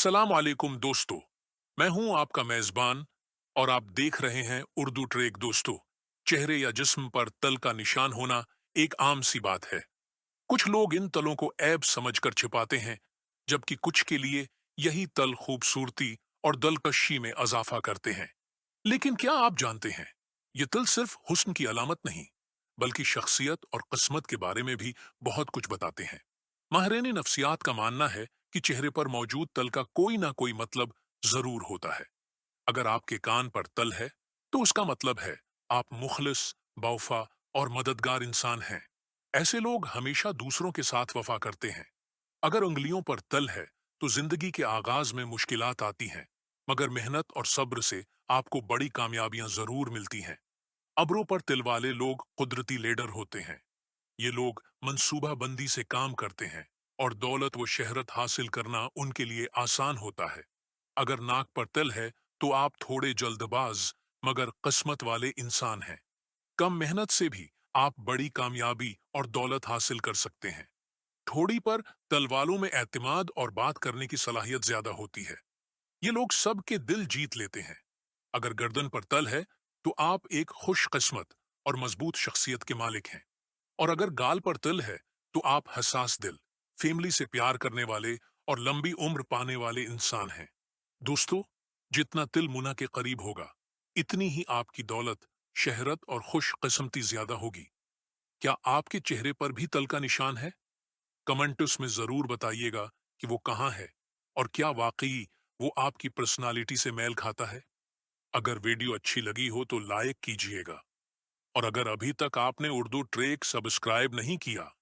अस्सलाम वालेकुम दोस्तों। मैं हूं आपका मेजबान और आप देख रहे हैं उर्दू ट्रेक। दोस्तों, चेहरे या जिस्म पर तल का निशान होना एक आम सी बात है। कुछ लोग इन तलों को ऐब समझकर छिपाते हैं, जबकि कुछ के लिए यही तल खूबसूरती और दिलकशी में इजाफा करते हैं। लेकिन क्या आप जानते हैं, ये तल सिर्फ हुस्न की अलामत नहीं, बल्कि शख्सियत और किस्मत के बारे में भी बहुत कुछ बताते हैं। माहिरीन नफ्सियात का मानना है कि चेहरे पर मौजूद तल का कोई ना कोई मतलब जरूर होता है। अगर आपके कान पर तल है, तो उसका मतलब है आप मुखलिस, बौफा और मददगार इंसान हैं। ऐसे लोग हमेशा दूसरों के साथ वफा करते हैं। अगर उंगलियों पर तल है, तो जिंदगी के आगाज में मुश्किलात आती हैं, मगर मेहनत और सब्र से आपको बड़ी कामयाबियां जरूर मिलती हैं। अबरों पर तिल वाले लोग कुदरती लीडर होते हैं। ये लोग मंसूबा बंदी से काम करते हैं और दौलत व शहरत हासिल करना उनके लिए आसान होता है। अगर नाक पर तिल है, तो आप थोड़े जल्दबाज मगर किस्मत वाले इंसान हैं। कम मेहनत से भी आप बड़ी कामयाबी और दौलत हासिल कर सकते हैं। ठोड़ी पर तलवालों में एतमाद और बात करने की सलाहियत ज्यादा होती है। ये लोग सबके दिल जीत लेते हैं। अगर गर्दन पर तल है, तो आप एक खुश किस्मत और मजबूत शख्सियत के मालिक हैं। और अगर गाल पर तिल है, तो आप हसास दिल, फैमिली से प्यार करने वाले और लंबी उम्र पाने वाले इंसान हैं। दोस्तों, जितना तिल मुना के करीब होगा, इतनी ही आपकी दौलत, शहरत और खुश किस्मती ज्यादा होगी। क्या आपके चेहरे पर भी तल का निशान है? कमेंट्स में जरूर बताइएगा कि वो कहाँ है और क्या वाकई वो आपकी पर्सनालिटी से मेल खाता है। अगर वीडियो अच्छी लगी हो तो लाइक कीजिएगा, और अगर अभी तक आपने उर्दू ट्रेक सब्सक्राइब नहीं किया